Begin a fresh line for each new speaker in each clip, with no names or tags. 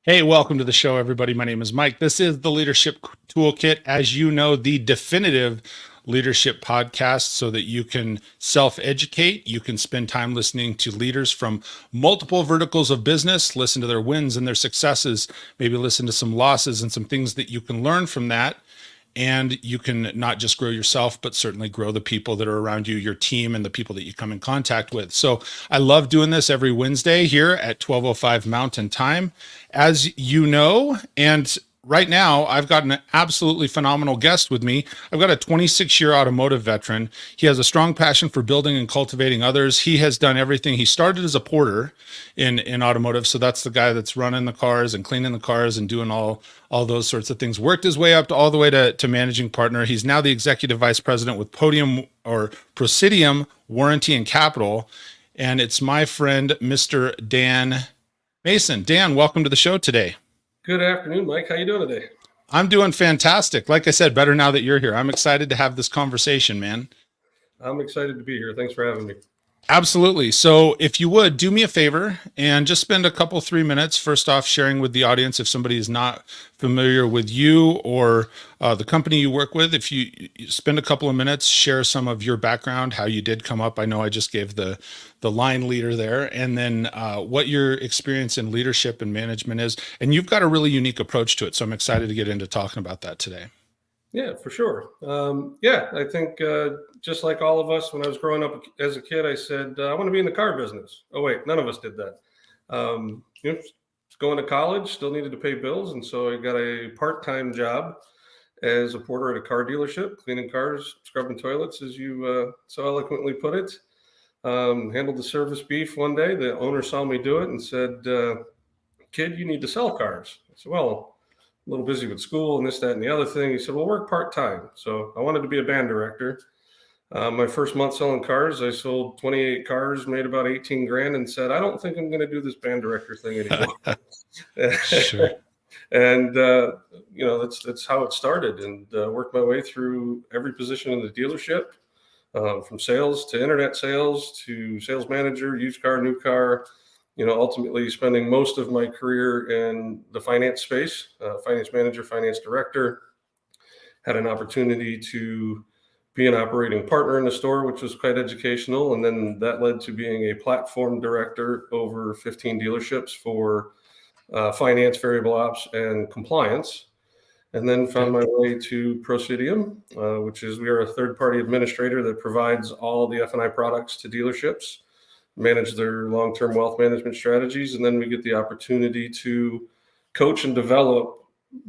Hey, welcome to the show, everybody. My name is Mike. This is the Leadership Toolkit, as you know, the definitive leadership podcast so that you can self-educate. You can spend time listening to leaders from multiple verticals of business, listen to their wins and their successes, maybe listen to some losses and some things that you can learn from that. And you can not just grow yourself, but certainly grow the people that are around you, your team, and the people that you come in contact with. So I love doing this every Wednesday here at 12:05 Mountain Time, as you know. And right now, I've got an absolutely phenomenal guest with me. I've got a 26-year automotive veteran. He has a strong passion for building and cultivating others. He has done everything. He started as a porter in automotive, so that's the guy that's running the cars and cleaning the cars and doing all those sorts of things. Worked his way up to all the way to managing partner. He's now the executive vice president with Prosidium Warranty and Capital. And it's my friend, Mr. Dan Mason. Dan, welcome to the show today.
Good afternoon, Mike. How you doing today?
I'm doing fantastic. Like I said, better now that you're here. I'm excited to have this conversation, man.
I'm excited to be here. Thanks for having me.
Absolutely. So if you would do me a favor and just spend a couple, 3 minutes, first off, sharing with the audience, if somebody is not familiar with you or the company you work with, if you spend a couple of minutes, share some of your background, how you did come up. I know I just gave the line leader there, and then what your experience in leadership and management is. And you've got a really unique approach to it. So I'm excited to get into talking about that today.
Yeah, for sure. I think just like all of us, when I was growing up as a kid, I said, I want to be in the car business. Oh, wait, none of us did that. Going to college, still needed to pay bills. And so I got a part-time job as a porter at a car dealership, cleaning cars, scrubbing toilets, as you so eloquently put it. Handled the service beef one day. The owner saw me do it and said, kid, you need to sell cars. I said, well, a little busy with school and this, that, and the other thing. He said, well, work part-time. So I wanted to be a band director. My first month selling cars, I sold 28 cars, made about 18 grand, and said, I don't think I'm going to do this band director thing anymore.
Sure.
And, that's how it started, and worked my way through every position in the dealership, from sales to internet sales to sales manager, used car, new car, ultimately spending most of my career in the finance space, finance manager, finance director. Had an opportunity to be an operating partner in the store, which was quite educational. And then that led to being a platform director over 15 dealerships for finance, variable ops, and compliance. And then found my way to Prosidium, which is, we are a third-party administrator that provides all the F&I products to dealerships, manage their long-term wealth management strategies. And then we get the opportunity to coach and develop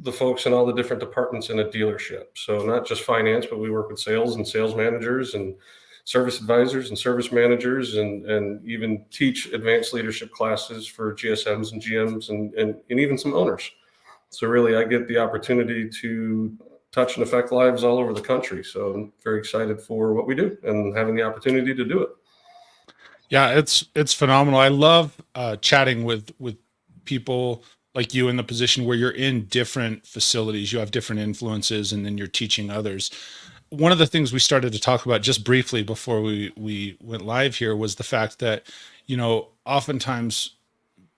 the folks in all the different departments in a dealership. So not just finance, but we work with sales and sales managers and service advisors and service managers, and even teach advanced leadership classes for GSMs and GMs and even some owners. So really, I get the opportunity to touch and affect lives all over the country. So I'm very excited for what we do and having the opportunity to do it.
Yeah, it's phenomenal. I love chatting with people like you in the position where you're in different facilities, you have different influences, and then you're teaching others. One of the things we started to talk about just briefly before we went live here was the fact that, oftentimes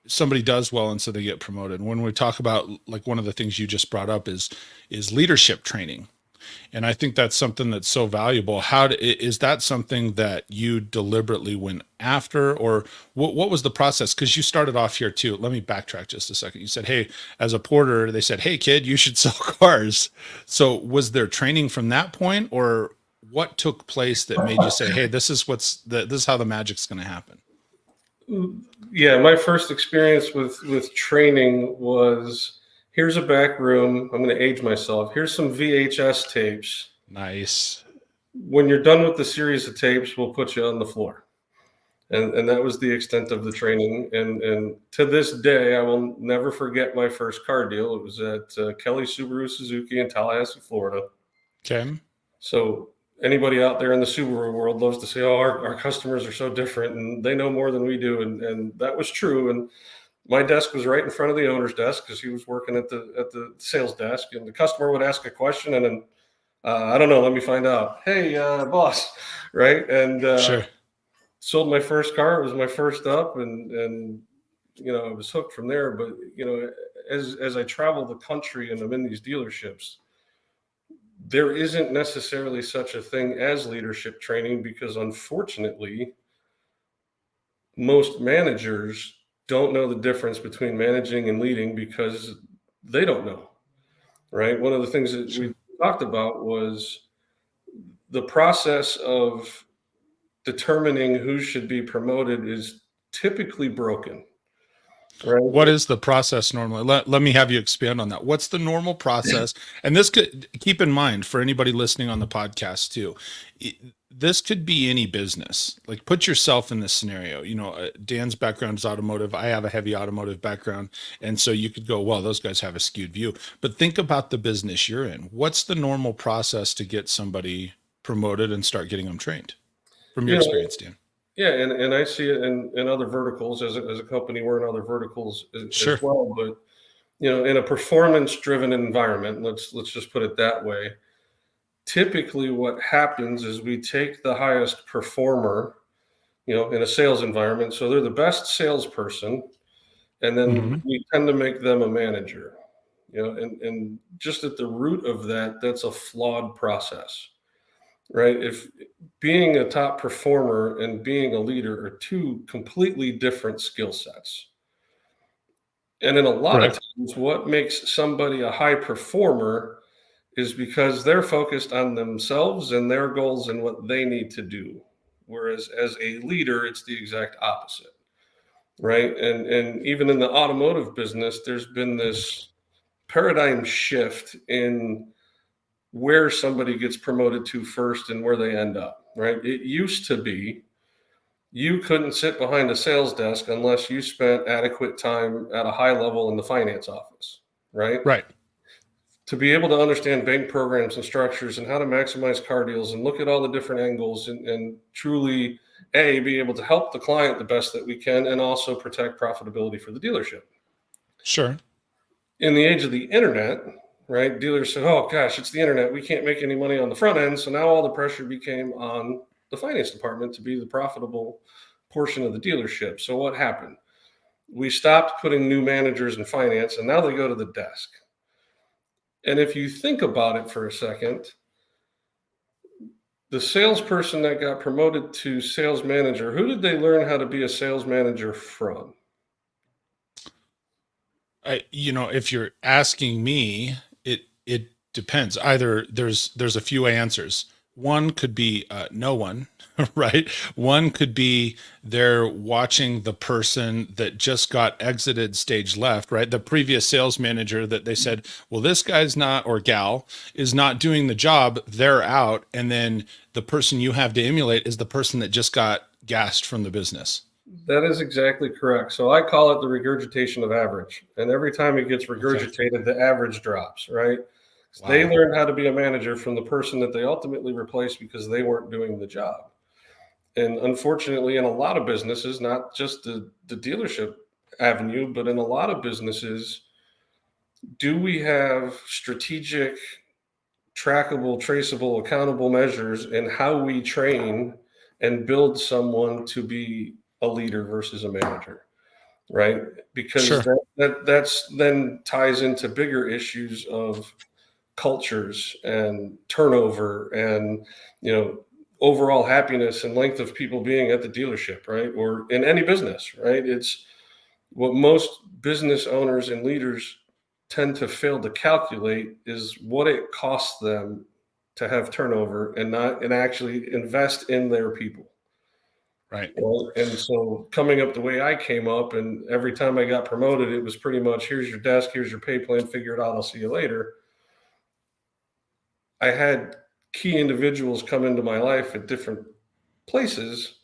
somebody does well and so they get promoted. When we talk about, like, one of the things you just brought up is leadership training. And I think that's something that's so valuable. Is that something that you deliberately went after, or what was the process? Because you started off here too. Let me backtrack just a second. You said, hey, as a porter, they said, hey, kid, you should sell cars. So was there training from that point, or what took place that made you say, hey, this is how the magic's going to happen?
Yeah, my first experience with training was, here's a back room. I'm going to age myself. Here's some VHS tapes.
Nice.
When you're done with the series of tapes, we'll put you on the floor. And that was the extent of the training. And to this day, I will never forget my first car deal. It was at Kelly Subaru Suzuki in Tallahassee, Florida.
Okay.
So anybody out there in the Subaru world loves to say, oh, our customers are so different and they know more than we do. And that was true. And my desk was right in front of the owner's desk because he was working at the sales desk, and the customer would ask a question, and then I don't know, let me find out. Hey, boss, right? And
Sure.
Sold my first car. It was my first up, and I was hooked from there. But as I travel the country and I'm in these dealerships, there isn't necessarily such a thing as leadership training because unfortunately, most managers don't know the difference between managing and leading because they don't know, right? One of the things that we talked about was the process of determining who should be promoted is typically broken, right?
What is the process normally? Let me have you expand on that. What's the normal process? And this could, keep in mind for anybody listening on the podcast too, this could be any business. Like put yourself in this scenario. Dan's background is automotive. I have a heavy automotive background. And so you could go, well, those guys have a skewed view. But think about the business you're in. What's the normal process to get somebody promoted and start getting them trained from your experience, Dan?
Yeah, and I see it in other verticals as a company. We're in other verticals as well. But in a performance-driven environment, let's just put it that way. Typically, what happens is we take the highest performer, in a sales environment. So they're the best salesperson, and then we tend to make them a manager. And just at the root of that, that's a flawed process. Right? If being a top performer and being a leader are two completely different skill sets. And in a lot of times, what makes somebody a high performer is because they're focused on themselves and their goals and what they need to do. Whereas as a leader, it's the exact opposite. Right? And even in the automotive business, there's been this paradigm shift in where somebody gets promoted to first and where they end up, right? It used to be you couldn't sit behind a sales desk unless you spent adequate time at a high level in the finance office, right?
Right.
To be able to understand bank programs and structures and how to maximize car deals and look at all the different angles and truly, be able to help the client the best that we can and also protect profitability for the dealership.
Sure.
In the age of the internet, right? Dealers said, oh gosh, it's the internet. We can't make any money on the front end. So now all the pressure became on the finance department to be the profitable portion of the dealership. So what happened? We stopped putting new managers in finance and now they go to the desk. And if you think about it for a second, the salesperson that got promoted to sales manager, who did they learn how to be a sales manager from?
If you're asking me, it depends. Either there's a few answers. One could be no one, right? One could be they're watching the person that just got exited stage left, right? The previous sales manager that they said, well, this guy's not, or gal is not doing the job. They're out. And then the person you have to emulate is the person that just got gassed from the business.
That is exactly correct. So I call it the regurgitation of average. And every time it gets regurgitated, the average drops, right? Wow. They learned how to be a manager from the person that they ultimately replaced because they weren't doing the job. And unfortunately, in a lot of businesses, not just the dealership avenue, but in a lot of businesses, do we have strategic, trackable, traceable, accountable measures in how we train and build someone to be a leader versus a manager, right? Because that's then ties into bigger issues of cultures and turnover and, overall happiness and length of people being at the dealership, right? Or in any business, right? It's what most business owners and leaders tend to fail to calculate is what it costs them to have turnover and actually invest in their people.
Right.
And so coming up the way I came up, and every time I got promoted, it was pretty much, here's your desk, here's your pay plan, figure it out, I'll see you later. I had key individuals come into my life at different places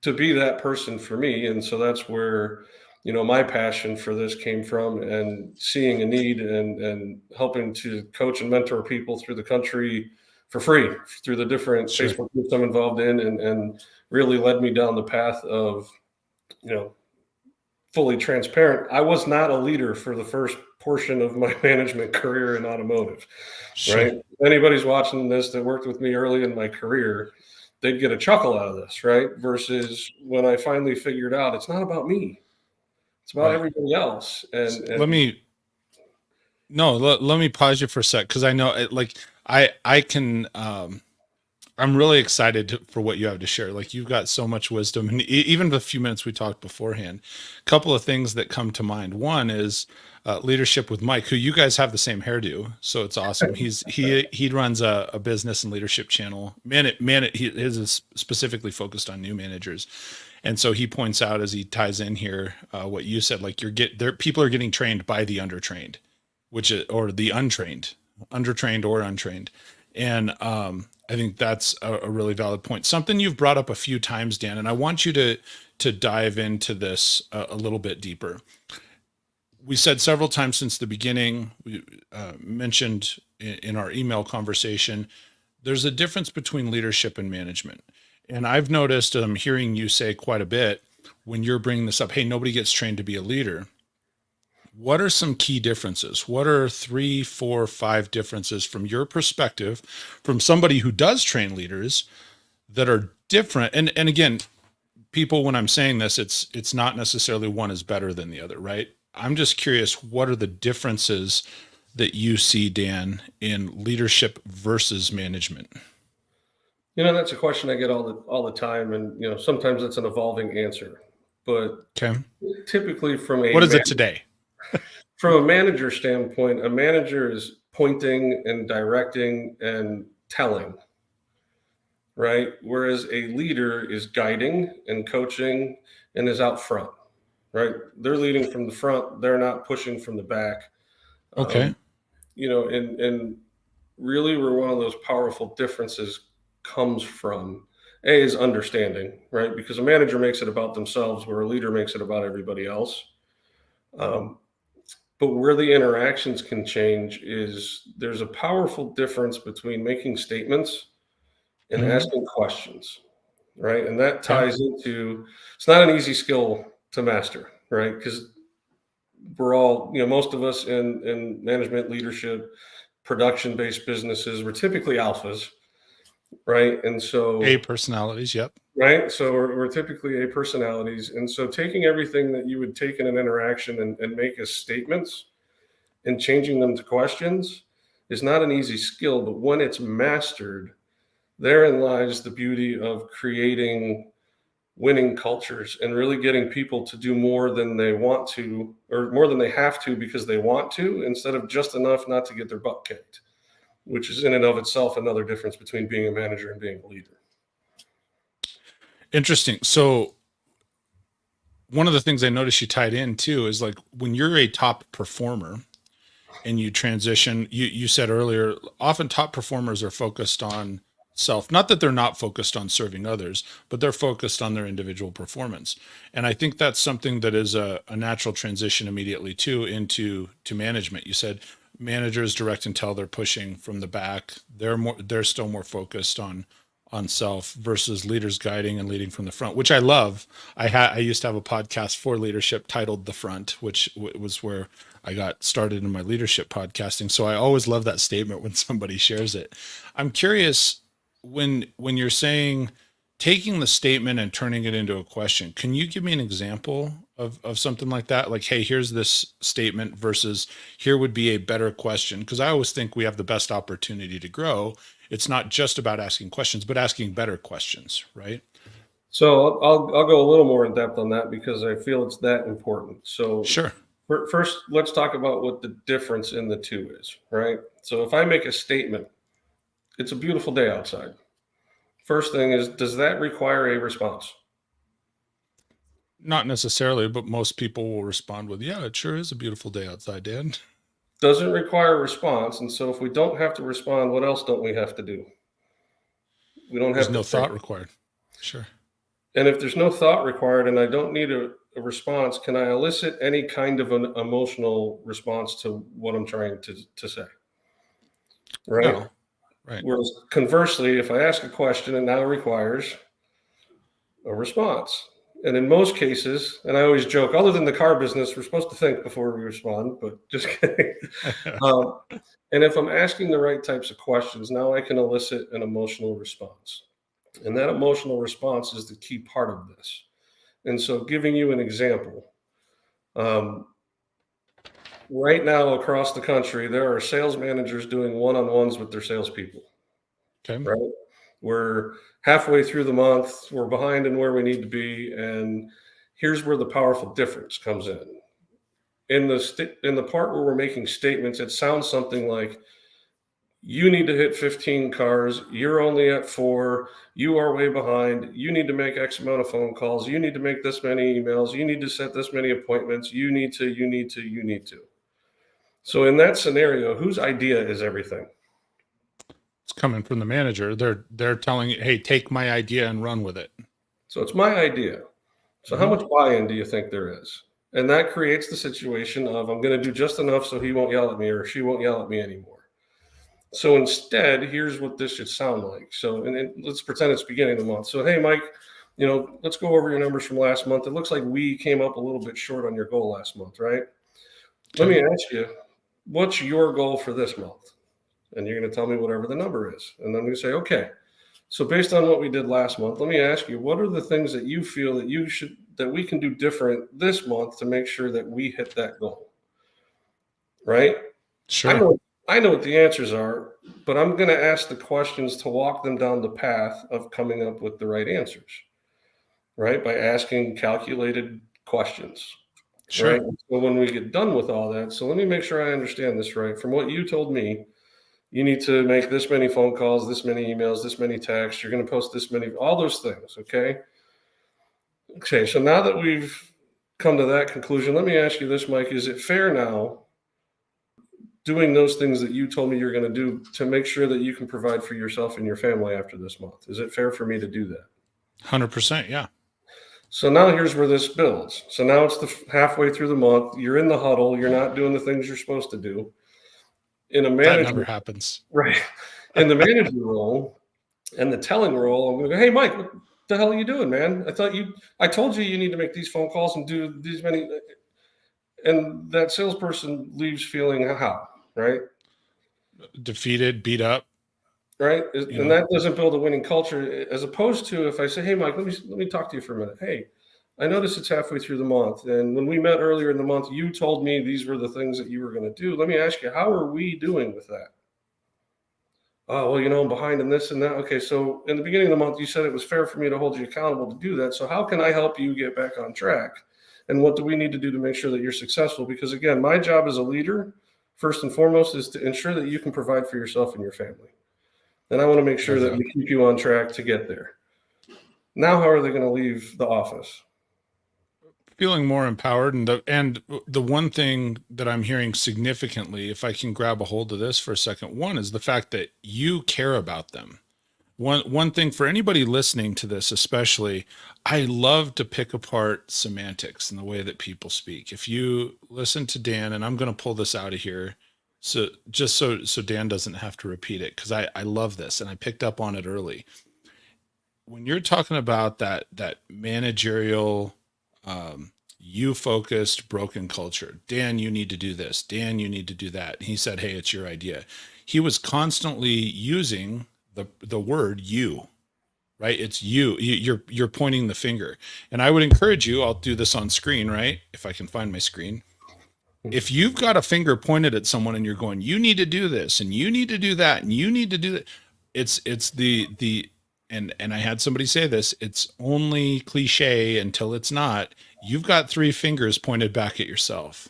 to be that person for me. And so that's where, my passion for this came from, and seeing a need and helping to coach and mentor people through the country for free through the different Facebook groups I'm involved in, and really led me down the path of, fully transparent. I was not a leader for the first portion of my management career in automotive, right? If anybody's watching this that worked with me early in my career, they'd get a chuckle out of this, right? Versus when I finally figured out it's not about me. It's about everybody else. And
let me No, let me pause you for a sec, because I know I can I'm really excited for what you have to share. Like, you've got so much wisdom, and even the few minutes we talked beforehand, a couple of things that come to mind. One is leadership with Mike, who you guys have the same hairdo, so it's awesome. He runs a business and leadership channel. His is specifically focused on new managers, and so he points out, as he ties in here, what you said. Like, people are getting trained by the undertrained, or the untrained, undertrained or untrained. And I think that's a really valid point. Something you've brought up a few times, Dan, and I want you to dive into this a little bit deeper. We said several times since the beginning, we mentioned in our email conversation, there's a difference between leadership and management. And I've noticed, I'm hearing you say quite a bit when you're bringing this up, hey, nobody gets trained to be a leader. What are some key differences? What are 3, 4, 5 differences from your perspective, from somebody who does train leaders, that are different? And again, people, when I'm saying this, it's not necessarily one is better than the other, right? I'm just curious, what are the differences that you see, Dan, in leadership versus management?
That's a question I get all the time, and sometimes it's an evolving answer. But
Okay.
typically,
What is it today?
from a manager standpoint, a manager is pointing and directing and telling, right? Whereas a leader is guiding and coaching and is out front, right? They're leading from the front. They're not pushing from the back.
Okay.
And really where one of those powerful differences comes from, A, is understanding, right? Because a manager makes it about themselves, where a leader makes it about everybody else. But where the interactions can change is there's a powerful difference between making statements and asking questions, right? And that
Okay.
ties into, it's not an easy skill to master, right? Because we're all, most of us in management, leadership, production-based businesses, we're typically alphas, right? And
A
so,
personalities. Yep.
right, so we're typically A personalities. And so taking everything that you would take in an interaction and make as statements and changing them to questions is not an easy skill, but when it's mastered, therein lies the beauty of creating winning cultures and really getting people to do more than they want to, or more than they have to because they want to, instead of just enough not to get their butt kicked, which is in and of itself another difference between being a manager and being a leader.
Interesting. So one of the things I noticed you tied in too is, like, when you're a top performer and you transition, you said earlier, often top performers are focused on self. Not that they're not focused on serving others, but they're focused on their individual performance. And I think that's something that is a natural transition immediately too into management. You said managers direct and tell, they're pushing from the back. They're still more focused on self, versus leaders guiding and leading from the front, which I love. I used to have a podcast for leadership titled The Front, which was where I got started in my leadership podcasting. So I always love that statement when somebody shares it. I'm curious, when you're saying taking the statement and turning it into a question, can you give me an example of something like that? Like, hey, here's this statement versus here would be a better question. Because I always think we have the best opportunity to grow. It's not just about asking questions, but asking better questions, right?
So I'll go a little more in depth on that because I feel it's that important. So
Sure.
first, let's talk about what the difference in the two is, right? So if I make a statement, it's a beautiful day outside. First thing is, does that require a response?
Not necessarily, but most people will respond with, yeah, it sure is a beautiful day outside, Dan.
Doesn't require a response. And so if we don't have to respond, what else don't we have to do? We don't
There's
have to
no
think.
thought required. Sure.
And if there's no thought required and I don't need a response, can I elicit any kind of an emotional response to what I'm trying to say? Right.
No. Right.
Whereas conversely, if I ask a question, it now requires a response. And in most cases, and I always joke, other than the car business, we're supposed to think before we respond, but just kidding. um, and if I'm asking the right types of questions, now I can elicit an emotional response. And that emotional response is the key part of this. And so, giving you an example, um, Right now across the country, there are sales managers doing one-on-ones with their salespeople,
Okay.
right? We're halfway through the month, we're behind in where we need to be, and here's where the powerful difference comes in. In the part where we're making statements, it sounds something like, you need to hit 15 cars, you're only at 4, you are way behind, you need to make X amount of phone calls, you need to make this many emails, you need to set this many appointments, you need to. So in that scenario, whose idea is everything?
It's coming from the manager. They're telling you, hey, take my idea and run with it.
So it's my idea. So how much buy-in do you think there is? And that creates the situation of, I'm going to do just enough so he won't yell at me or she won't yell at me anymore. So instead, here's what this should sound like. So, and let's pretend it's beginning of the month. So, hey, Mike, let's go over your numbers from last month. It looks like we came up a little bit short on your goal last month, right? Let me ask you, what's your goal for this month? And you're going to tell me whatever the number is. And then we say, okay, so based on what we did last month, let me ask you, what are the things that you feel that we can do different this month to make sure that we hit that goal? Right?
Sure.
I know what the answers are, but I'm going to ask the questions to walk them down the path of coming up with the right answers, right? By asking calculated questions,
Sure.
right? So when we get done with all that, so let me make sure I understand this right. From what you told me, you need to make this many phone calls, this many emails, this many texts. You're going to post this many, all those things. Okay. Okay. So now that we've come to that conclusion, let me ask you this, Mike. Is it fair now doing those things that you told me you're going to do to make sure that you can provide for yourself and your family after this month? Is it fair for me to do that?
100%. Yeah.
So now here's where this builds. So now it's the halfway through the month. You're in the huddle. You're not doing the things you're supposed to do. In a
That
manager,
never happens.
right? In the manager role and the telling role, I'm going to go, hey, Mike, what the hell are you doing, man? I told you need to make these phone calls and do these many. And that salesperson leaves feeling how, right?
Defeated, beat up.
Right. And that doesn't build a winning culture, as opposed to if I say, hey, Mike, let me talk to you for a minute. Hey, I noticed it's halfway through the month. And when we met earlier in the month, you told me these were the things that you were going to do. Let me ask you, how are we doing with that? Oh, well, I'm behind in this and that. Okay. So in the beginning of the month, you said it was fair for me to hold you accountable to do that. So how can I help you get back on track? And what do we need to do to make sure that you're successful? Because again, my job as a leader, first and foremost, is to ensure that you can provide for yourself and your family. And I want to make sure that we keep you on track to get there. Now, how are they going to leave the office?
Feeling more empowered. And the one thing that I'm hearing significantly, if I can grab a hold of this for a second, one is the fact that you care about them. One thing for anybody listening to this, especially, I love to pick apart semantics and the way that people speak. If you listen to Dan, and I'm going to pull this out of here, so just so Dan doesn't have to repeat it, because I love this and I picked up on it early. When you're talking about that managerial, you focused broken culture, Dan, you need to do this. Dan, you need to do that. And he said, hey, it's your idea. He was constantly using the word you, right? It's you. You're pointing the finger. And I would encourage you, I'll do this on screen, right? If I can find my screen. If you've got a finger pointed at someone and you're going, you need to do this and you need to do that and you need to do that. It's and I had somebody say this, it's only cliche until it's not. You've got three fingers pointed back at yourself.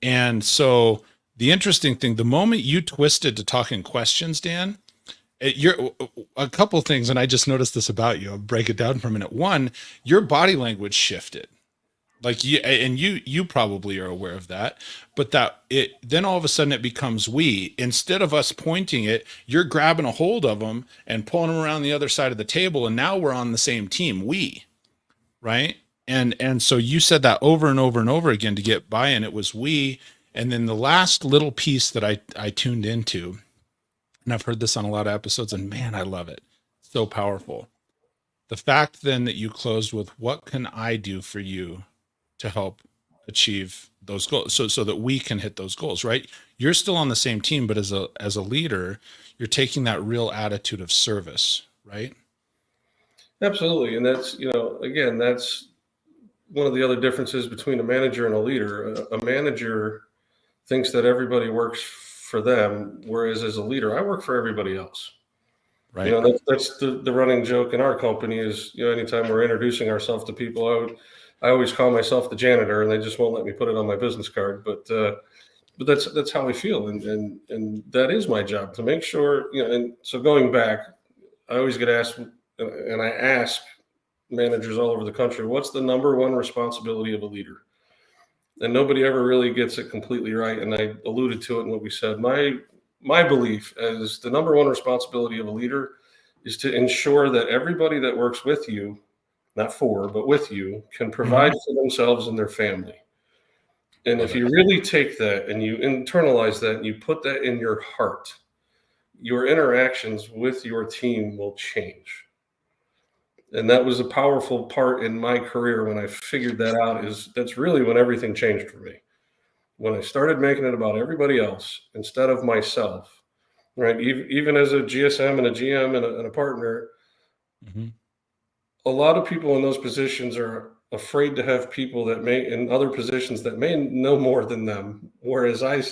And so the interesting thing, the moment you twisted to talking questions, Dan, you're a couple things, and I just noticed this about you. I'll break it down for a minute. One, your body language shifted. Like you probably are aware of that, but then all of a sudden it becomes we. Instead of us pointing it, you're grabbing a hold of them and pulling them around the other side of the table, and now we're on the same team. We, right? And so you said that over and over and over again to get buy-in. It was we, and then the last little piece that I tuned into, and I've heard this on a lot of episodes, and man, I love it. So powerful. The fact then that you closed with, what can I do for you to help achieve those goals, so that we can hit those goals, right? You're still on the same team, but as a leader, you're taking that real attitude of service, right?
Absolutely. And that's, again, that's one of the other differences between a manager and a leader. A manager thinks that everybody works for them, whereas as a leader, I work for everybody else.
Right.
That's the running joke in our company is, anytime we're introducing ourselves to people, I always call myself the janitor, and they just won't let me put it on my business card. But that's how I feel, and that is my job to make sure. And so going back, I always get asked, and I ask managers all over the country, what's the number one responsibility of a leader? And nobody ever really gets it completely right. And I alluded to it in what we said. My belief as the number one responsibility of a leader is to ensure that everybody that works with you, not for, but with you, can provide for themselves and their family. And if you really take that and you internalize that and you put that in your heart, your interactions with your team will change. And that was a powerful part in my career when I figured that out. That's really when everything changed for me. When I started making it about everybody else instead of myself, right? Even as a GSM and a GM and a partner, a lot of people in those positions are afraid to have people that may in other positions that may know more than them. Whereas I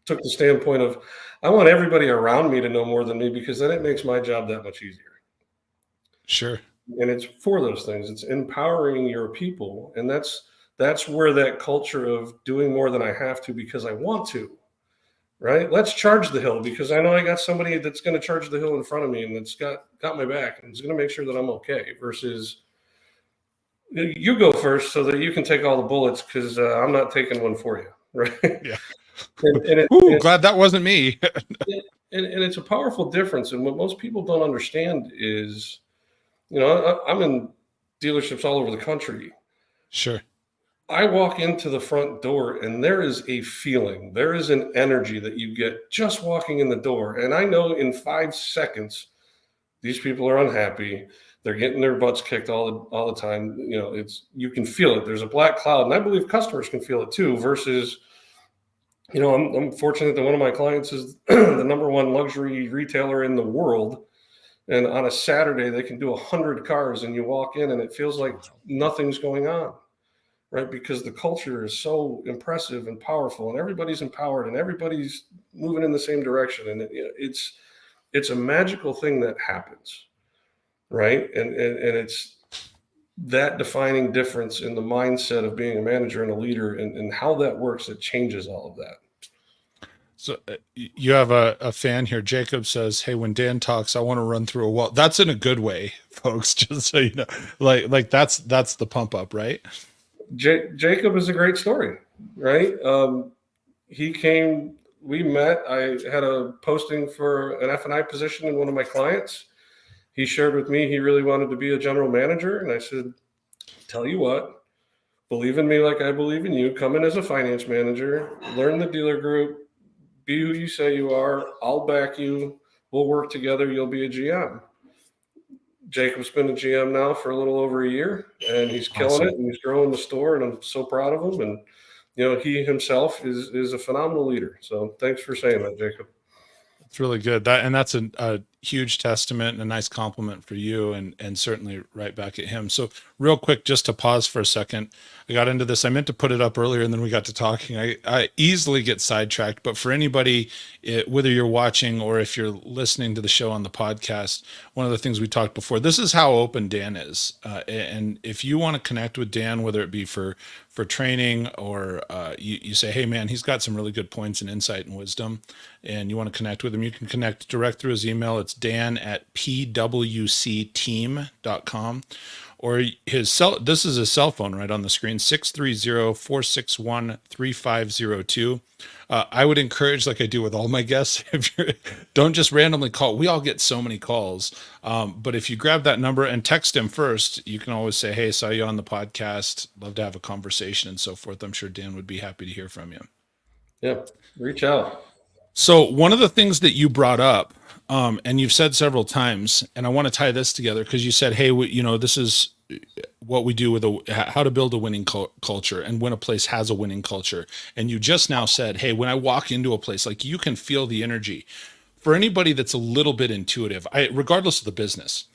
took the standpoint of, I want everybody around me to know more than me, because then it makes my job that much easier.
Sure.
And it's for those things. It's empowering your people. And that's where that culture of doing more than I have to because I want to, right? Let's charge the hill because I know I got somebody that's going to charge the hill in front of me and that's got my back and is going to make sure that I'm okay, versus you go first so that you can take all the bullets because I'm not taking one for you, right?
Yeah.
and
Glad that wasn't me.
and it's a powerful difference. And what most people don't understand is, I'm in dealerships all over the country.
Sure.
I walk into the front door and there is a feeling, there is an energy that you get just walking in the door. And I know in 5 seconds, these people are unhappy. They're getting their butts kicked all the time. You can feel it. There's a black cloud, and I believe customers can feel it too. Versus, I'm fortunate that one of my clients is the number one luxury retailer in the world. And on a Saturday, they can do 100 cars and you walk in and it feels like nothing's going on, right? Because the culture is so impressive and powerful and everybody's empowered and everybody's moving in the same direction. And it's a magical thing that happens, right? And it's that defining difference in the mindset of being a manager and a leader and how that works that changes all of that.
So you have a fan here. Jacob says, "Hey, when Dan talks, I want to run through a wall." That's in a good way, folks. Just so you know, like that's the pump up, right?
Jacob is a great story, right? He came. We met. I had a posting for an F&I position in one of my clients. He shared with me he really wanted to be a general manager, and I said, "Tell you what, believe in me like I believe in you. Come in as a finance manager, learn the dealer group. Be who you say you are. I'll back you. We'll work together. You'll be a GM." Jacob's been a GM now for a little over a year, and he's killing it, and he's growing the store, and I'm so proud of him. And, he himself is a phenomenal leader. So thanks for saying that, Jacob.
It's really good. That's a huge testament and a nice compliment for you, and certainly right back at him. So real quick, just to pause for a second, I got into this. I meant to put it up earlier and then we got to talking. I easily get sidetracked, but for anybody, whether you're watching or if you're listening to the show on the podcast, one of the things we talked before, this is how open Dan is. And if you want to connect with Dan, whether it be for training or you say, hey man, he's got some really good points and insight and wisdom, and you want to connect with him, you can connect direct through his email. It's dan@pwcteam.com, or this is his cell phone right on the screen, 630-461-3502. I would encourage, like I do with all my guests, don't just randomly call. We all get so many calls. But if you grab that number and text him first, you can always say, hey, saw you on the podcast. Love to have a conversation and so forth. I'm sure Dan would be happy to hear from you.
Yeah, reach out. So
one of the things that you brought up, and you've said several times, and I want to tie this together because you said, hey, this is what we do with how to build a winning culture and when a place has a winning culture. And you just now said, hey, when I walk into a place, like you can feel the energy. For anybody that's a little bit intuitive, regardless of the business,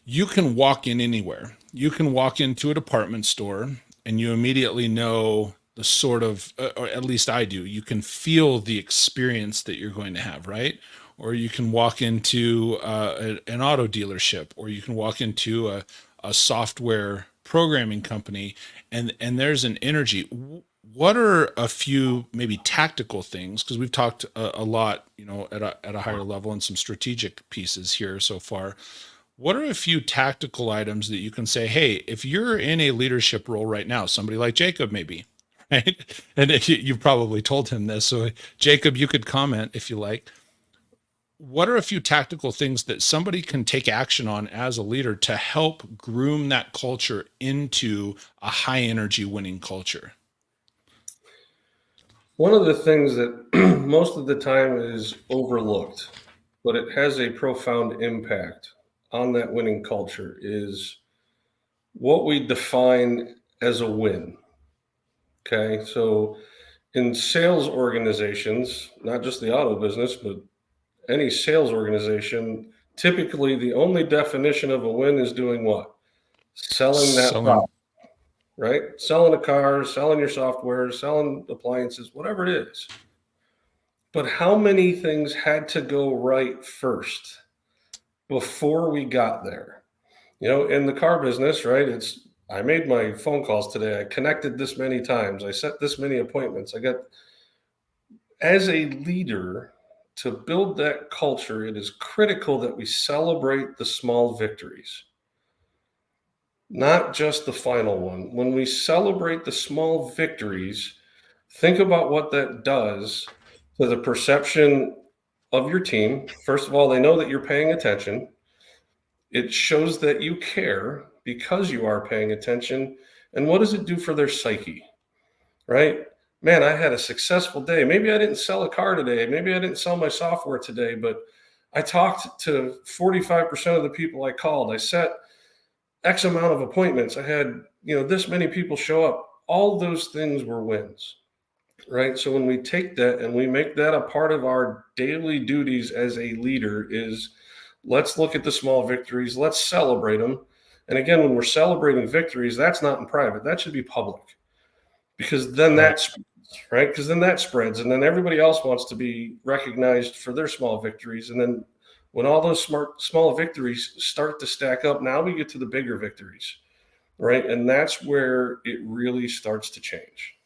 you can walk in anywhere. You can walk into a department store and you immediately know the sort of, or at least I do, you can feel the experience that you're going to have, right? Or you can walk into an auto dealership, or you can walk into a software programming company, and there's an energy. What are a few maybe tactical things? Because we've talked a lot, at a higher level, and some strategic pieces here so far. What are a few tactical items that you can say, hey, if you're in a leadership role right now, somebody like Jacob maybe, right? And you've probably told him this. So Jacob, you could comment if you like. What are a few tactical things that somebody can take action on as a leader to help groom that culture into a high energy winning culture?
One of the things that most of the time is overlooked, but it has a profound impact on that winning culture is what we define as a win. Okay. So in sales organizations, not just the auto business, but any sales organization, typically the only definition of a win is doing what? Selling that
Selling.
product, right? Selling a car, selling your software, selling appliances, whatever it is. But how many things had to go right first before we got there? In the car business, right? I made my phone calls today. I connected this many times. I set this many appointments. As a leader, to build that culture, it is critical that we celebrate the small victories, not just the final one. When we celebrate the small victories, think about what that does to the perception of your team. First of all, they know that you're paying attention. It shows that you care because you are paying attention. And what does it do for their psyche, right? Man, I had a successful day. Maybe I didn't sell a car today. Maybe I didn't sell my software today, but I talked to 45% of the people I called. I set X amount of appointments. I had, this many people show up. All those things were wins, right? So when we take that and we make that a part of our daily duties as a leader is let's look at the small victories. Let's celebrate them. And again, when we're celebrating victories, that's not in private. That should be public because then
Right.
that's right. Because then that spreads and then everybody else wants to be recognized for their small victories. And then when all those small victories start to stack up, now we get to the bigger victories, right? And that's where it really starts to change.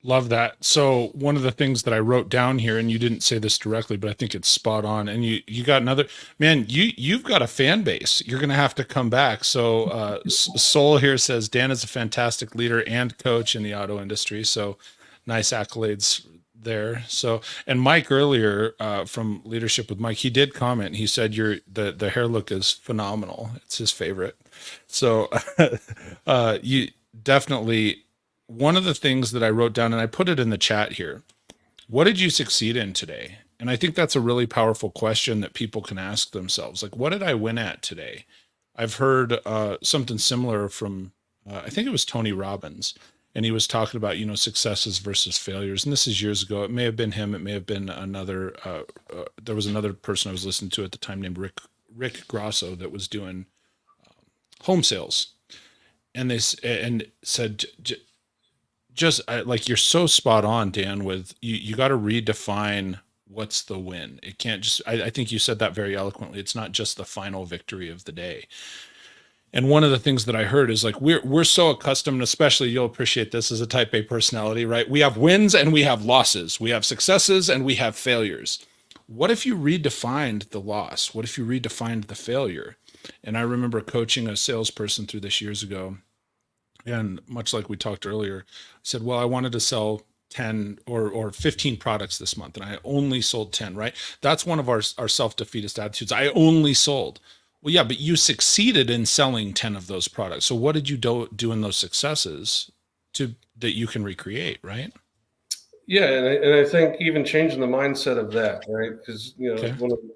Love that. So one of the things that I wrote down here, and you didn't say this directly, but I think it's spot on. And you got another, man, you've got a fan base. You're going to have to come back. So Soul here says Dan is a fantastic leader and coach in the auto industry. So nice accolades there. So, and Mike earlier from Leadership with Mike, he did comment. He said the hair look is phenomenal. It's his favorite. So you definitely. One of the things that I wrote down, and I put it in the chat here, what did you succeed in today? And I think that's a really powerful question that people can ask themselves. Like, what did I win at today? I've heard something similar from, I think it was Tony Robbins, and he was talking about, successes versus failures. And this is years ago. It may have been him. It may have been another, there was another person I was listening to at the time named Rick Grosso that was doing home sales. And and said, just like you're so spot on, Dan, with you got to redefine what's the win. It can't just, I think you said that very eloquently. It's not just the final victory of the day. And one of the things that I heard is like, we're so accustomed, especially you'll appreciate this as a type A personality, right? We have wins and we have losses. We have successes and we have failures. What if you redefined the loss? What if you redefined the failure? And I remember coaching a salesperson through this years ago. And much like we talked earlier, I said, well, I wanted to sell 10 or 15 products this month, and I only sold 10, right? That's one of our self-defeatist attitudes. I only sold. Well, yeah, but you succeeded in selling 10 of those products. So what did you do in those successes that you can recreate, right?
Yeah, and I think even changing the mindset of that, right? Because
Okay.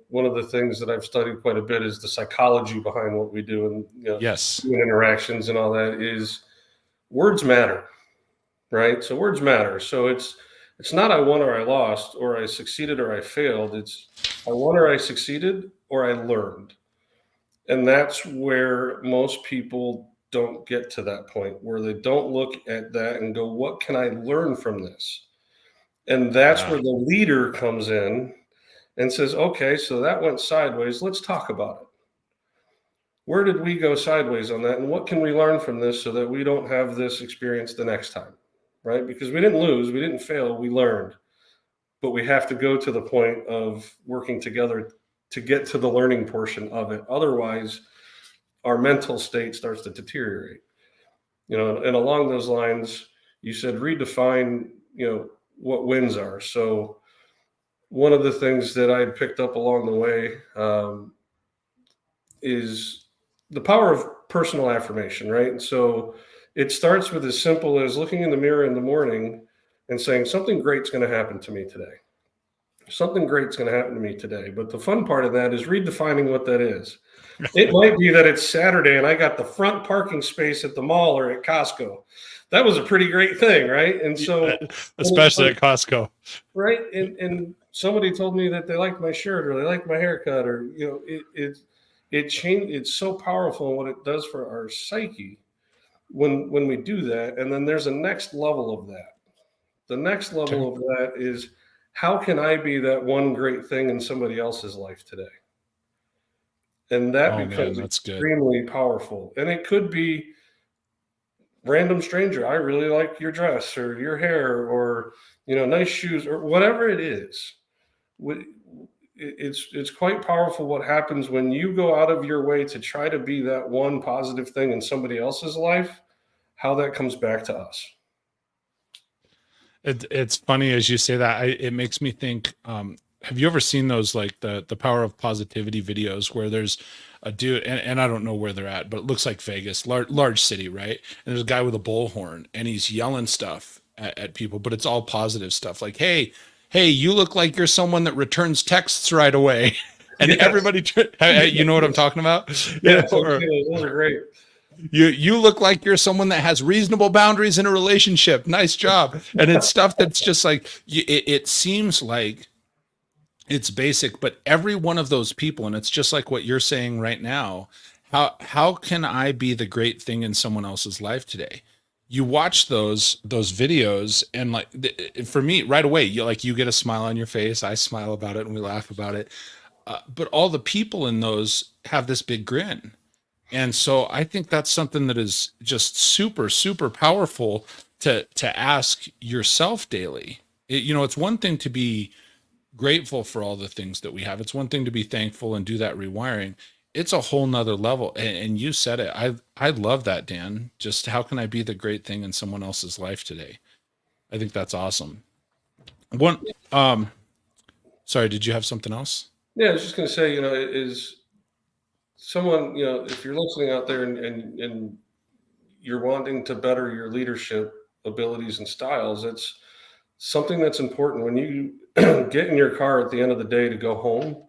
one of the things that I've studied quite a bit is the psychology behind what we do, and
Yes.
human interactions and all that is words matter, right? So words matter. So it's not I won or I lost or I succeeded or I failed. It's I won or I succeeded or I learned, and that's where most people don't get to that point where they don't look at that and go, what can I learn from this? And that's where the leader comes in and says, okay, so that went sideways. Let's talk about it. Where did we go sideways on that? And what can we learn from this so that we don't have this experience the next time? Right? Because we didn't lose, we didn't fail, we learned. But we have to go to the point of working together to get to the learning portion of it. Otherwise, our mental state starts to deteriorate. And along those lines, you said redefine, what wins are. So one of the things that I picked up along the way is the power of personal affirmation, right? And so it starts with as simple as looking in the mirror in the morning and saying, something great's going to happen to me today. Something great's going to happen to me today. But the fun part of that is redefining what that is. It might be that it's Saturday and I got the front parking space at the mall or at Costco. That was a pretty great thing, right? And so,
especially at Costco,
right? And somebody told me that they liked my shirt or they liked my haircut, or it changed. It's so powerful in what it does for our psyche when we do that. And then there's a next level of that. The next level of that is, how can I be that one great thing in somebody else's life today? And that becomes extremely powerful. And it could be random stranger. I really like your dress or your hair or, nice shoes or whatever it is. It's quite powerful what happens when you go out of your way to try to be that one positive thing in somebody else's life, how that comes back to us.
It's funny as you say that. It makes me think, have you ever seen those, like the power of positivity videos where there's a dude, and I don't know where they're at, but it looks like Vegas, large city, right? And there's a guy with a bullhorn and he's yelling stuff at people, but it's all positive stuff. Like, hey, you look like you're someone that returns texts right away. And everybody, you know what I'm talking about?
Yeah, those are great.
You look like you're someone that has reasonable boundaries in a relationship. Nice job. And it's stuff that's just like, it seems like it's basic, but every one of those people, and it's just like what you're saying right now, how can I be the great thing in someone else's life today? You watch those videos, and like, for me right away, you get a smile on your face. I smile about it and we laugh about it. But all the people in those have this big grin. And so I think that's something that is just super, super powerful to ask yourself daily. It's one thing to be grateful for all the things that we have. It's one thing to be thankful and do that rewiring. It's a whole nother level. And you said it. I love that, Dan. Just how can I be the great thing in someone else's life today? I think that's awesome. Sorry, did you have something else?
Yeah, I was just going to say, is someone, if you're listening out there and you're wanting to better your leadership abilities and styles, it's something that's important. When you get in your car at the end of the day to go home,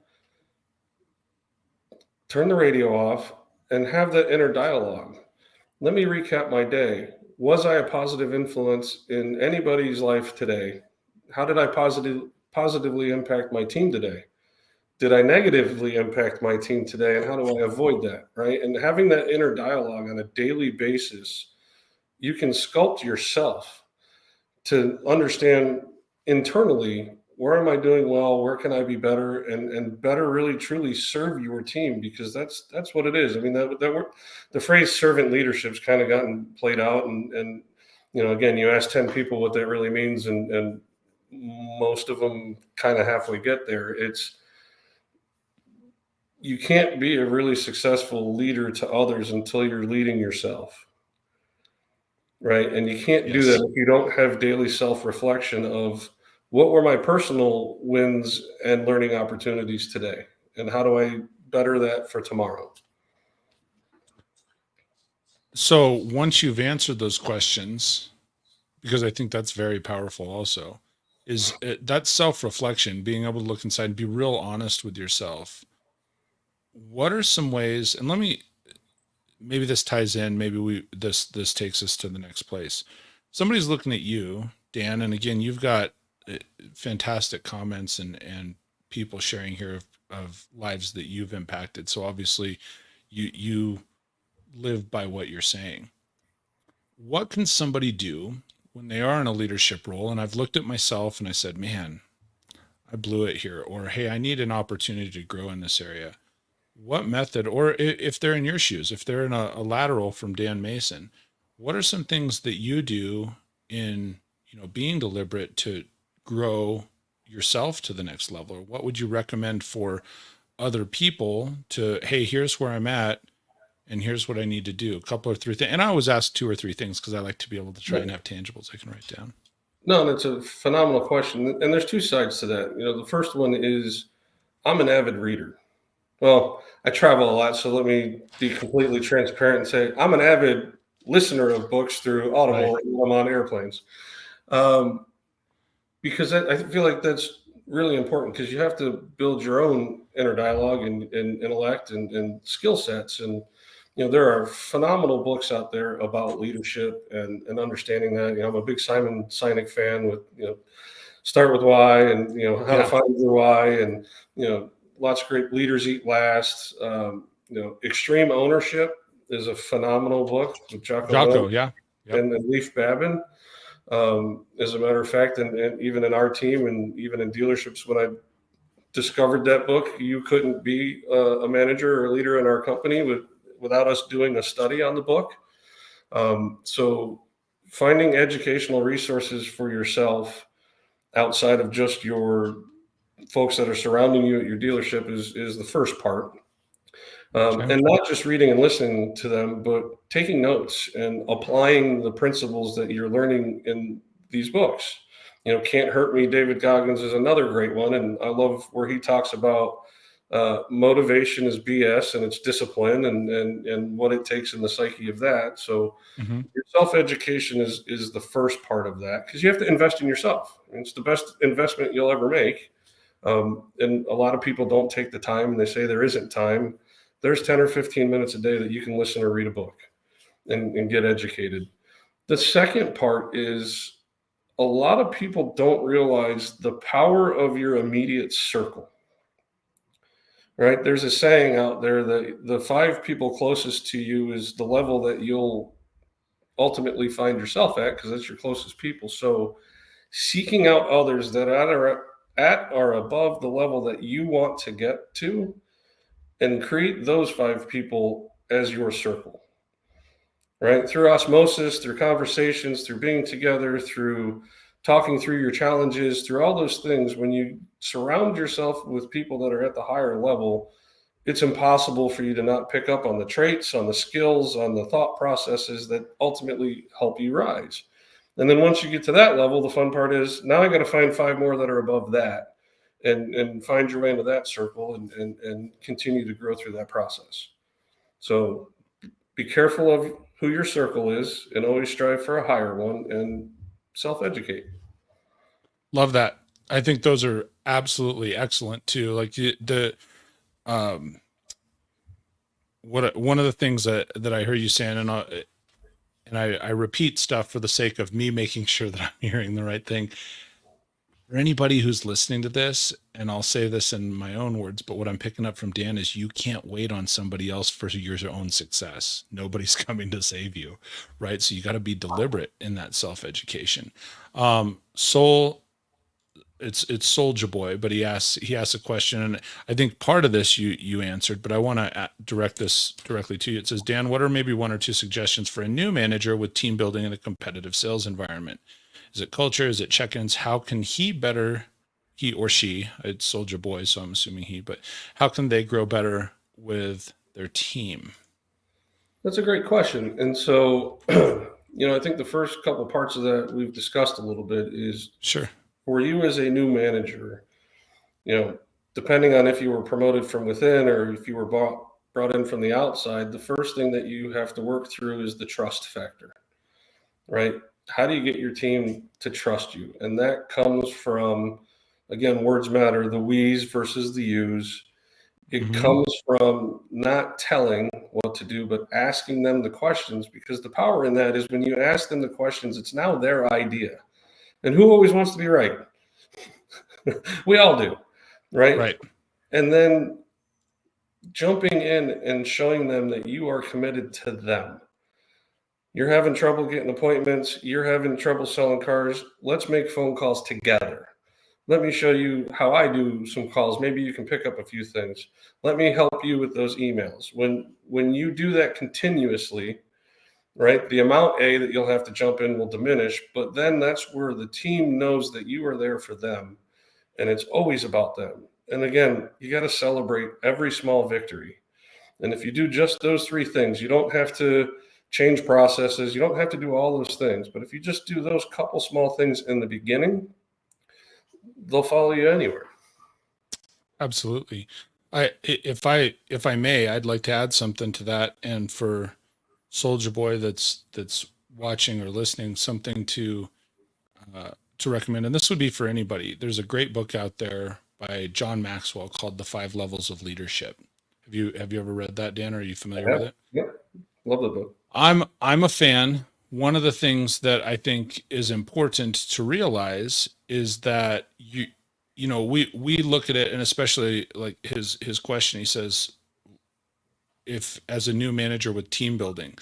turn the radio off and have that inner dialogue. Let me recap my day. Was I a positive influence in anybody's life today? How did I positively impact my team today? Did I negatively impact my team today? And how do I avoid that, right? And having that inner dialogue on a daily basis, you can sculpt yourself to understand internally, where am I doing well? Where can I be better? And better really truly serve your team, because that's what it is. I mean, the phrase servant leadership's kind of gotten played out. And again, you ask 10 people what that really means, and most of them kind of halfway get there. You can't be a really successful leader to others until you're leading yourself. Right. And you can't do that if you don't have daily self-reflection of what were my personal wins and learning opportunities today, and how do I better that for tomorrow?
So once you've answered those questions, because I think that's very powerful also, is that self-reflection, being able to look inside and be real honest with yourself. What are some ways, and maybe this ties in, maybe this takes us to the next place. Somebody's looking at you, Dan, and again, you've got fantastic comments and people sharing here of lives that you've impacted. So obviously you live by what you're saying. What can somebody do when they are in a leadership role? And I've looked at myself and I said, man, I blew it here. Or, hey, I need an opportunity to grow in this area. What method, or if they're in your shoes, if they're in a lateral from Dan Mason, what are some things that you do in, being deliberate to grow yourself to the next level? Or what would you recommend for other people to, hey, here's where I'm at and here's what I need to do? A couple or three things. And I always ask 2 or 3 things because I like to be able to try and have tangibles I can write down.
No, that's a phenomenal question. And there's two sides to that. The first one is I'm an avid reader. Well, I travel a lot, so let me be completely transparent and say I'm an avid listener of books through Audible when I'm on airplanes. Because I feel like that's really important, because you have to build your own inner dialogue and intellect and skill sets. And, there are phenomenal books out there about leadership and understanding that. I'm a big Simon Sinek fan with, Start With Why, and, How to Find Your Why, and, lots of great Leaders Eat Last. Extreme Ownership is a phenomenal book with Jocko, and Leif Babin. As a matter of fact, and even in our team and even in dealerships, when I discovered that book, you couldn't be a manager or a leader in our company without us doing a study on the book. So finding educational resources for yourself outside of just your folks that are surrounding you at your dealership is the first part. And not just reading and listening to them, but taking notes and applying the principles that you're learning in these books. Can't Hurt Me, David Goggins, is another great one. And I love where he talks about motivation is BS and it's discipline and what it takes in the psyche of that. So your self-education is the first part of that, because you have to invest in yourself. It's the best investment you'll ever make. And a lot of people don't take the time, and they say there isn't time. There's 10 or 15 minutes a day that you can listen or read a book and get educated. The second part is a lot of people don't realize the power of your immediate circle, right? There's a saying out there that the 5 people closest to you is the level that you'll ultimately find yourself at, because that's your closest people. So seeking out others that are at or above the level that you want to get to, and create those 5 people as your circle, right? Through osmosis, through conversations, through being together, through talking through your challenges, through all those things. When you surround yourself with people that are at the higher level, it's impossible for you to not pick up on the traits, on the skills, on the thought processes that ultimately help you rise. And then once you get to that level, the fun part is now I got to find 5 more that are above that. And find your way into that circle and continue to grow through that process. So be careful of who your circle is, and always strive for a higher one, and self-educate.
Love that. I think those are absolutely excellent too. Like one of the things that I heard you saying, and I repeat stuff for the sake of me making sure that I'm hearing the right thing. For anybody who's listening to this, and I'll say this in my own words, but what I'm picking up from Dan is you can't wait on somebody else for your own success. Nobody's coming to save you, right? So you got to be deliberate in that self-education. It's Soldier Boy, but he asks a question, and I think part of this you answered, but I want to direct this directly to you. It says, Dan, what are maybe 1 or 2 suggestions for a new manager with team building in a competitive sales environment? Is it culture? Is it check-ins? How can he or she, it's Soldier Boy, so I'm assuming he, but how can they grow better with their team?
That's a great question. And so, I think the first couple of parts of that we've discussed a little bit is,
sure,
for you as a new manager, depending on if you were promoted from within or if you were brought in from the outside, the first thing that you have to work through is the trust factor, right? How do you get your team to trust you? And that comes from, again, words matter, the we's versus the you's. It comes from not telling what to do, but asking them the questions, because the power in that is when you ask them the questions, it's now their idea. And who always wants to be right? We all do, right?
Right.
And then jumping in and showing them that you are committed to them. You're having trouble getting appointments. You're having trouble selling cars. Let's make phone calls together. Let me show you how I do some calls. Maybe you can pick up a few things. Let me help you with those emails. When you do that continuously, right, the amount that you'll have to jump in will diminish, but then that's where the team knows that you are there for them, and it's always about them. And again, you got to celebrate every small victory. And if you do just those three things, you don't have to change processes. You don't have to do all those things. But if you just do those couple small things in the beginning, they'll follow you anywhere.
Absolutely. If I may, I'd like to add something to that, and for Soldier Boy that's watching or listening, something to recommend. And this would be for anybody. There's a great book out there by John Maxwell called The 5 Levels of Leadership. Have you ever read that, Dan? Are you familiar with it?
Yeah, love the book.
I'm a fan. One of the things that I think is important to realize is that we look at it, and especially like his question, he says, if as a new manager with team building,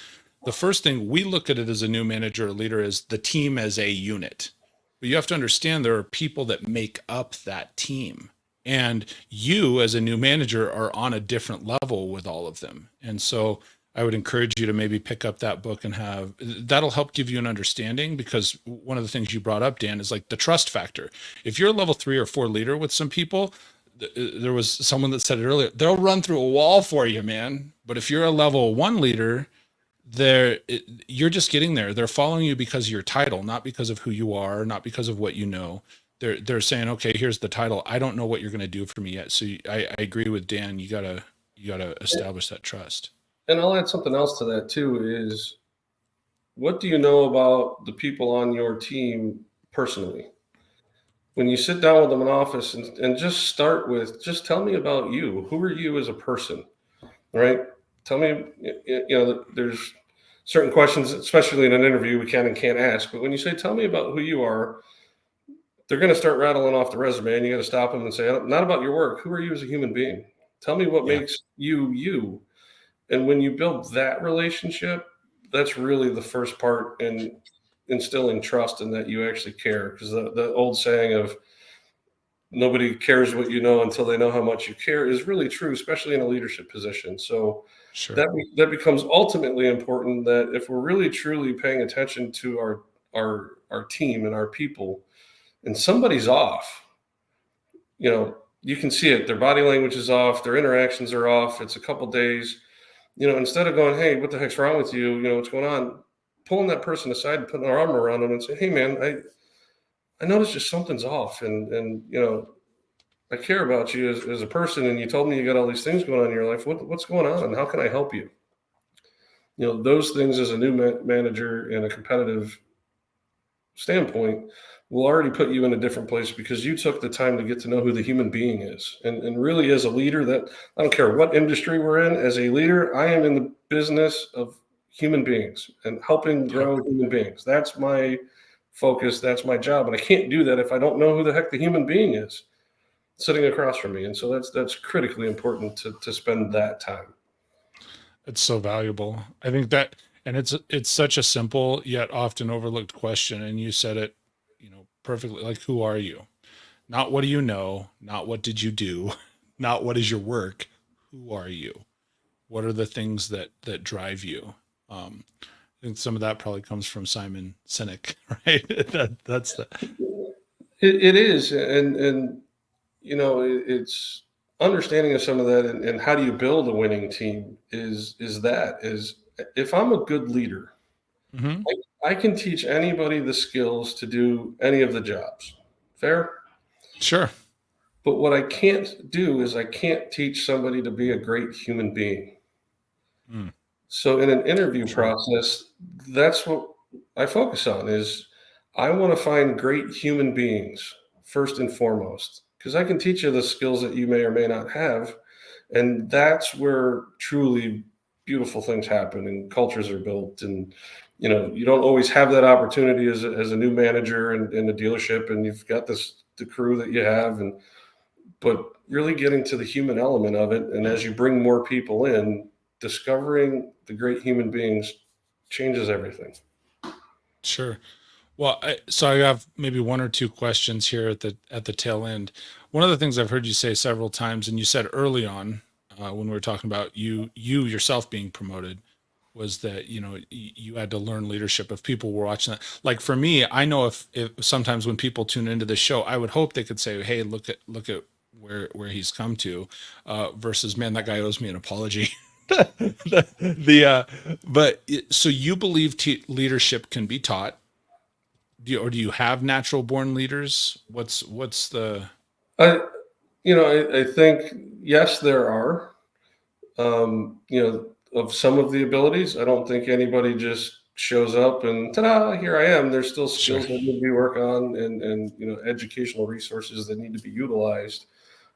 the first thing we look at it as a new manager or leader is the team as a unit. But you have to understand there are people that make up that team. And you as a new manager are on a different level with all of them. And so I would encourage you to maybe pick up that book and that'll help give you an understanding, because one of the things you brought up, Dan, is like the trust factor. If you're a level 3 or 4 leader with some people, there was someone that said it earlier, they'll run through a wall for you, man. But if you're a level 1 leader, you're just getting there. They're following you because of your title, not because of who you are, not because of what you know. They're saying, okay, here's the title. I don't know what you're going to do for me yet. So I agree with Dan. You gotta establish that trust.
And I'll add something else to that too, is what do you know about the people on your team personally? When you sit down with them in office and just start with, just tell me about you. Who are you as a person, right? Tell me, there's certain questions, especially in an interview, we can and can't ask. But when you say, tell me about who you are, they're going to start rattling off the resume, and you got to stop them and say, not about your work. Who are you as a human being? Tell me what makes you, you. And when you build that relationship, that's really the first part in instilling trust and that you actually care. Because the old saying of nobody cares what you know until they know how much you care is really true, especially in a leadership position. So
sure.
that becomes ultimately important, that if we're really truly paying attention to our team and our people, and somebody's off, you can see it. Their body language is off. Their interactions are off. It's a couple days. Instead of going, hey, what the heck's wrong with you? What's going on? Pulling that person aside and putting our arm around them and say, hey, man, I noticed just something's off. And I care about you as a person. And you told me you got all these things going on in your life. What's going on? And how can I help you? Those things as a new manager in a competitive standpoint will already put you in a different place, because you took the time to get to know who the human being is. And really, as a leader, that I don't care what industry we're in, as a leader, I am in the business of human beings and helping grow human beings. That's my focus. That's my job. And I can't do that if I don't know who the heck the human being is sitting across from me. And so that's critically important to spend that time.
It's so valuable. I think that, and it's such a simple yet often overlooked question. And you said it, perfectly. Like, who are you? Not what do you know? Not what did you do? Not what is your work? Who are you? What are the things that drive you? I think some of that probably comes from Simon Sinek, right? That's the.
It is, and it's understanding of some of that, and how do you build a winning team is if I'm a good leader,
Mm-hmm.
I can teach anybody the skills to do any of the jobs. Fair?
Sure.
But what I can't do is I can't teach somebody to be a great human being. Mm. So in an interview process, that's what I focus on, is I want to find great human beings first and foremost, because I can teach you the skills that you may or may not have. And that's where truly beautiful things happen and cultures are built. And you don't always have that opportunity as a new manager in a dealership, and you've got the crew that you have. but really getting to the human element of it. And as you bring more people in, discovering the great human beings changes everything.
Sure. Well, so I have maybe one or two questions here at the tail end. One of the things I've heard you say several times, and you said early on when we were talking about you yourself being promoted, was that you had to learn leadership. If people were watching that, like for me, I know if sometimes when people tune into the show, I would hope they could say, "Hey, look at where he's come to," versus, "Man, that guy owes me an apology." So you believe leadership can be taught? Do you have natural born leaders? What's the
I, I think, yes, there are, of some of the abilities. I don't think anybody just shows up and ta-da, here I am. There's still
Sure.
skills that need to be worked on, and educational resources that need to be utilized.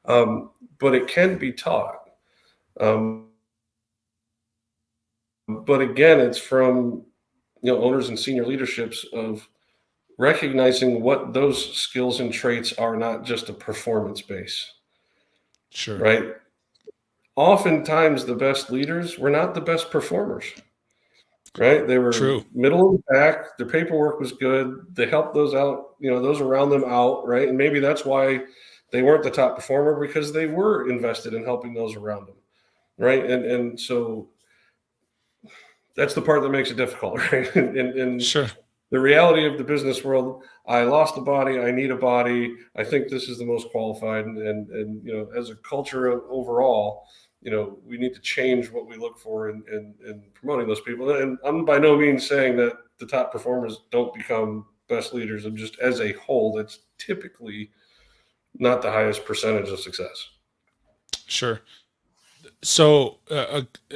But it can be taught. Um, but again, it's from owners and senior leaderships of recognizing what those skills and traits are, not just a performance base,
Sure.
right? Oftentimes, the best leaders were not the best performers, right? They were
True.
middle of the pack. Their paperwork was good. They helped those out, those around them out, right? And maybe that's why they weren't the top performer, because they were invested in helping those around them, right? And so that's the part that makes it difficult, right? And
Sure.
the reality of the business world, I lost a body, I need a body, I think this is the most qualified. And as a culture overall, we need to change what we look for in promoting those people. And I'm by no means saying that the top performers don't become best leaders. I'm just, as a whole, that's typically not the highest percentage of success.
Sure. So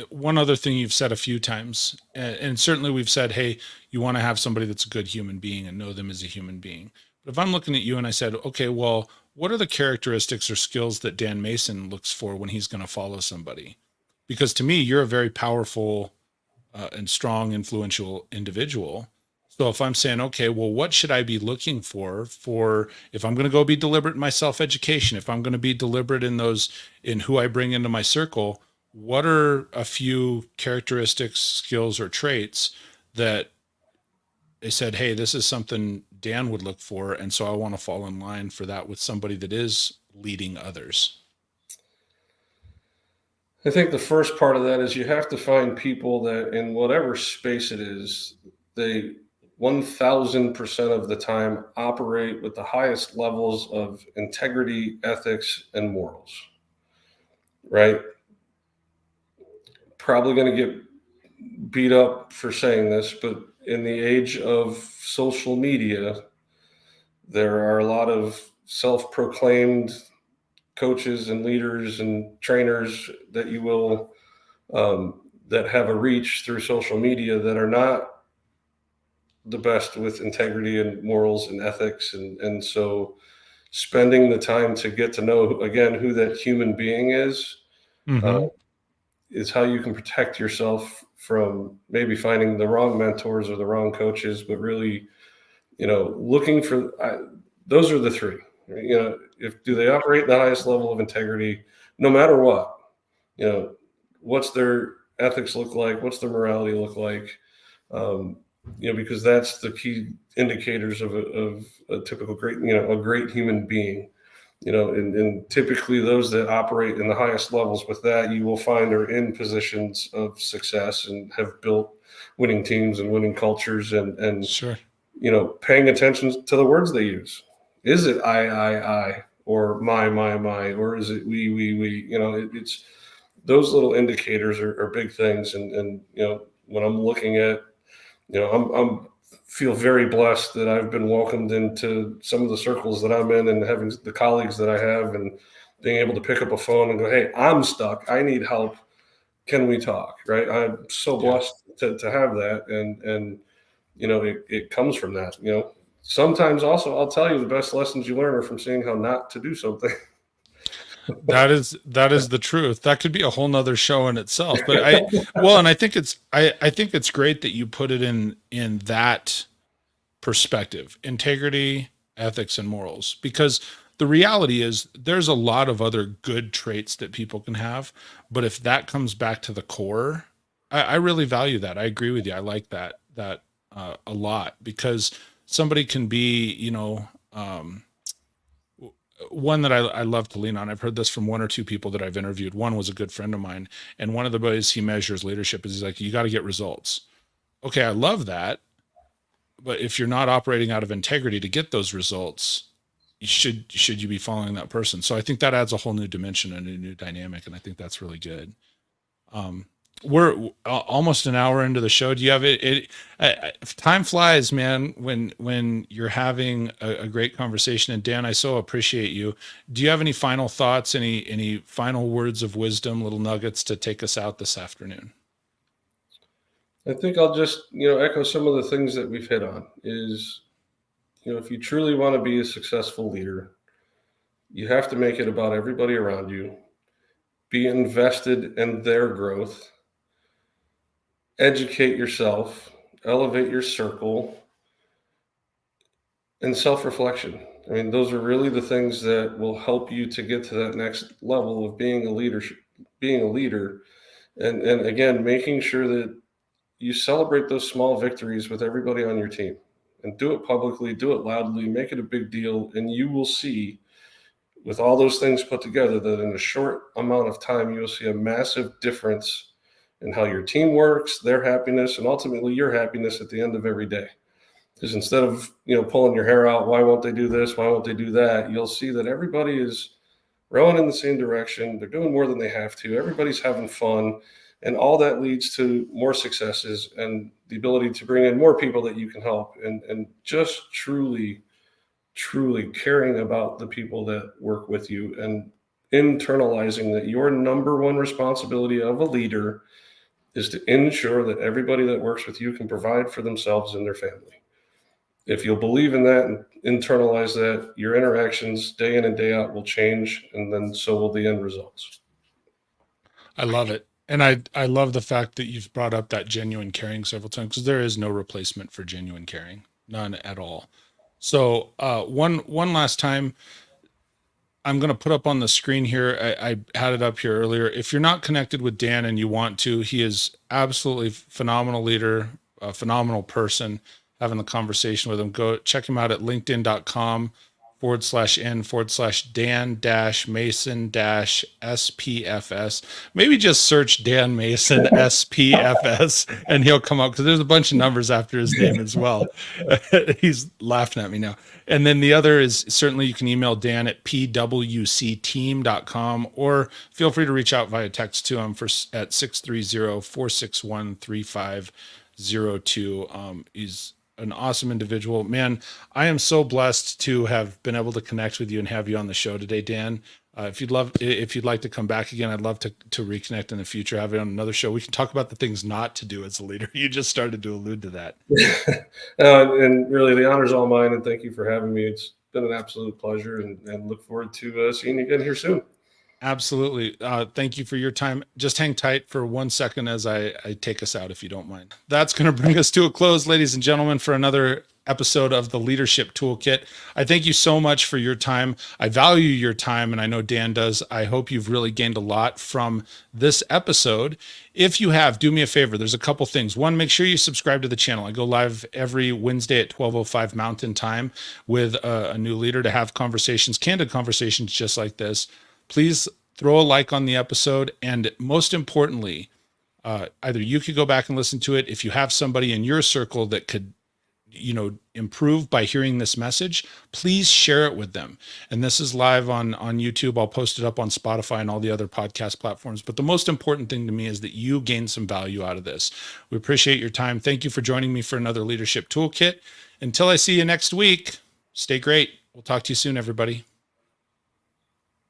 one other thing you've said a few times, and certainly we've said, hey, you want to have somebody that's a good human being and know them as a human being. But if I'm looking at you and I said, okay, well, what are the characteristics or skills that Dan Mason looks for when he's going to follow somebody? Because to me, you're a very powerful and strong, influential individual. So if I'm saying, okay, well, what should I be looking for if I'm going to go be deliberate in my self-education, if I'm going to be deliberate in who I bring into my circle, what are a few characteristics, skills, or traits that they said, hey, this is something Dan would look for, and so I want to fall in line for that with somebody that is leading others?
I think the first part of that is you have to find people that, in whatever space it is, they 1000% of the time operate with the highest levels of integrity, ethics, and morals, right? Probably going to get beat up for saying this, but in the age of social media, there are a lot of self-proclaimed coaches and leaders and trainers that you will that have a reach through social media that are not the best with integrity and morals and ethics, and so spending the time to get to know, again, who that human being uh,
Mm-hmm.
is how you can protect yourself from maybe finding the wrong mentors or the wrong coaches, but really looking for those are the three. If do they operate at the highest level of integrity, no matter what, what's their ethics look like, what's their morality look like, because that's the key indicators of a typical great, a great human being. And typically those that operate in the highest levels with that, you will find are in positions of success and have built winning teams and winning cultures, and
Sure.
paying attention to the words they use. Is it I, or my, or is it we? It's those little indicators are big things. And when I'm looking at, I'm feel very blessed that I've been welcomed into some of the circles that I'm in, and having the colleagues that I have, and being able to pick up a phone and go, hey, I'm stuck, I need help, can we talk? Right? I'm so
Yeah.
blessed to have that. And it comes from that. Sometimes also, I'll tell you, the best lessons you learn are from seeing how not to do something.
That is the truth. That could be a whole nother show in itself. But and I think it's great that you put it in that perspective: integrity, ethics, and morals. Because the reality is there's a lot of other good traits that people can have, but if that comes back to the core, I really value that. I agree with you. I like that a lot, because somebody can be, one that I love to lean on. I've heard this from one or two people that I've interviewed. One was a good friend of mine, and one of the ways he measures leadership is he's like, you got to get results. Okay, I love that, but if you're not operating out of integrity to get those results, should you be following that person? So I think that adds a whole new dimension and a new dynamic, and I think that's really good. We're almost an hour into the show. Do you have time flies, man, when you're having a great conversation. And Dan, I so appreciate you. Do you have any final thoughts, any final words of wisdom, little nuggets to take us out this afternoon?
I think I'll just, echo some of the things that we've hit on is, if you truly want to be a successful leader, you have to make it about everybody around you, be invested in their growth, educate yourself, elevate your circle, and self-reflection. I mean, those are really the things that will help you to get to that next level of being a leader. And again, making sure that you celebrate those small victories with everybody on your team, and do it publicly, do it loudly, make it a big deal. And you will see, with all those things put together, that in a short amount of time, you will see a massive difference in how your team works, their happiness, and ultimately your happiness at the end of every day. Because instead of, pulling your hair out, why won't they do this? Why won't they do that? You'll see that everybody is rowing in the same direction. They're doing more than they have to. Everybody's having fun. And all that leads to more successes and the ability to bring in more people that you can help, and just truly caring about the people that work with you, and internalizing that your number one responsibility of a leader is to ensure that everybody that works with you can provide for themselves and their family. If you'll believe in that and internalize that, your interactions day in and day out will change, and then so will the end results.
I love it. And I love the fact that you've brought up that genuine caring several times, because there is no replacement for genuine caring, none at all. So one last time, I'm going to put up on the screen here. I had it up here earlier. If you're not connected with Dan and you want to, he is absolutely phenomenal leader, a phenomenal person. Having the conversation with him, go check him out at linkedin.com/Dan-Mason-SPFS. Maybe just search Dan Mason SPFS and he'll come up, because there's a bunch of numbers after his name as well. He's laughing at me now. And then the other is, certainly you can email Dan at pwcteam.com, or feel free to reach out via text to him at 630-461-3502. He's an awesome individual, man. I am so blessed to have been able to connect with you and have you on the show today, Dan. If you'd like to come back again, I'd love to reconnect in the future, have it on another show. We can talk about the things not to do as a leader. You just started to allude to that.
And really, the honor's all mine, and thank you for having me. It's been an absolute pleasure, and look forward to seeing you again here soon.
Absolutely. Thank you for your time. Just hang tight for 1 second as I take us out, if you don't mind. That's going to bring us to a close, ladies and gentlemen, for another episode of the Leadership Toolkit. I thank you so much for your time. I value your time, and I know Dan does. I hope you've really gained a lot from this episode. If you have, do me a favor. There's a couple things. One, make sure you subscribe to the channel. I go live every Wednesday at 12:05 Mountain Time with a new leader to have conversations, candid conversations just like this. Please throw a like on the episode. And most importantly, either you could go back and listen to it. If you have somebody in your circle that could, improve by hearing this message, please share it with them. And this is live on YouTube. I'll post it up on Spotify and all the other podcast platforms. But the most important thing to me is that you gain some value out of this. We appreciate your time. Thank you for joining me for another Leadership Toolkit. Until I see you next week, stay great. We'll talk to you soon, everybody.